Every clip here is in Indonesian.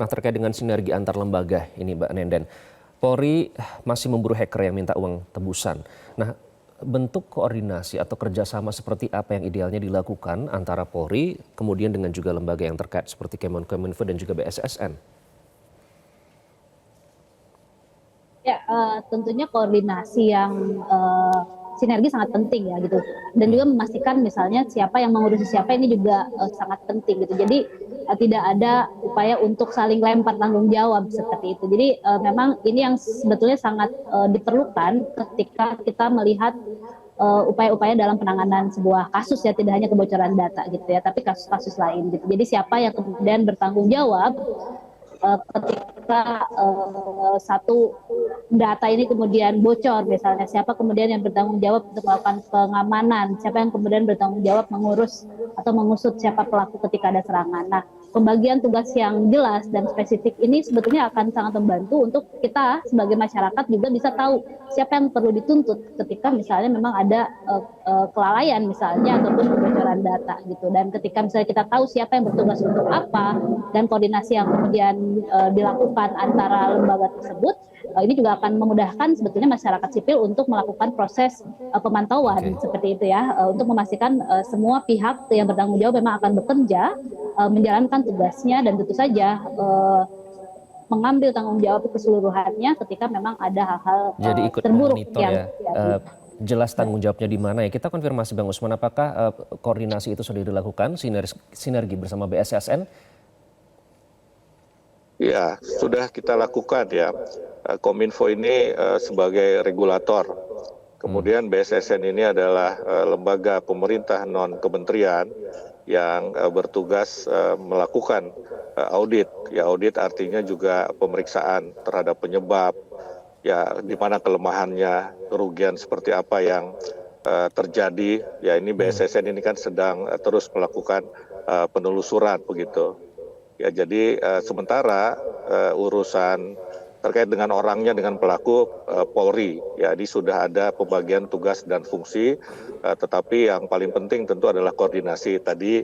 Nah, terkait dengan sinergi antar lembaga ini, Mbak Nenden, Polri masih memburu hacker yang minta uang tebusan. Nah, bentuk koordinasi atau kerjasama seperti apa yang idealnya dilakukan antara Polri, kemudian dengan juga lembaga yang terkait seperti Kemenkominfo dan juga BSSN? Ya, tentunya koordinasi yang sinergi sangat penting ya gitu. Dan juga memastikan misalnya siapa yang mengurusi siapa ini juga sangat penting gitu. Jadi tidak ada upaya untuk saling lempar tanggung jawab seperti itu. Jadi memang ini yang sebetulnya sangat diperlukan ketika kita melihat upaya-upaya dalam penanganan sebuah kasus ya, tidak hanya kebocoran data gitu ya, tapi kasus-kasus lain gitu. Jadi siapa yang kemudian bertanggung jawab ketika satu data ini kemudian bocor misalnya, siapa kemudian yang bertanggung jawab untuk melakukan pengamanan, siapa yang kemudian bertanggung jawab mengurus atau mengusut siapa pelaku ketika ada serangan. Nah, pembagian tugas yang jelas dan spesifik ini sebetulnya akan sangat membantu untuk kita sebagai masyarakat juga bisa tahu siapa yang perlu dituntut ketika misalnya memang ada kelalaian misalnya ataupun kebocoran data gitu. Dan ketika misalnya kita tahu siapa yang bertugas untuk apa dan koordinasi yang kemudian dilakukan antara lembaga tersebut, ini juga akan memudahkan sebetulnya masyarakat sipil untuk melakukan proses pemantauan seperti itu ya, untuk memastikan semua pihak yang bertanggung jawab memang akan bekerja menjalankan tugasnya dan tentu saja mengambil tanggung jawab keseluruhannya ketika memang ada hal-hal Ikut terburuk memonitor yang jelas tanggung jawabnya di mana ya. Kita konfirmasi Bang Usman, apakah koordinasi itu sudah dilakukan sinergi bersama BSSN? Ya, sudah kita lakukan ya. Kominfo ini sebagai regulator. Kemudian BSSN ini adalah lembaga pemerintah non-kementerian yang bertugas melakukan audit. Ya, audit artinya juga pemeriksaan terhadap penyebab, ya di mana kelemahannya, kerugian seperti apa yang terjadi. Ya, ini BSSN ini kan sedang terus melakukan penelusuran begitu. Ya, jadi sementara urusan terkait dengan orangnya, dengan pelaku Polri, ya ini sudah ada pembagian tugas dan fungsi, tetapi yang paling penting tentu adalah koordinasi. Tadi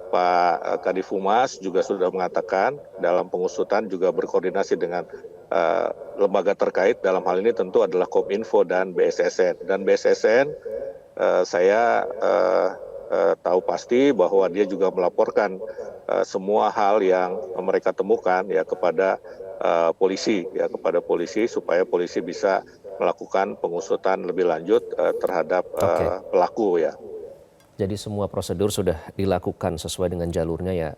Pak Kadif Humas juga sudah mengatakan dalam pengusutan juga berkoordinasi dengan lembaga terkait, dalam hal ini tentu adalah Kominfo dan BSSN. Dan BSSN saya tahu pasti bahwa dia juga melaporkan semua hal yang mereka temukan ya kepada polisi, ya kepada polisi supaya polisi bisa melakukan pengusutan lebih lanjut terhadap pelaku ya. Jadi semua prosedur sudah dilakukan sesuai dengan jalurnya ya,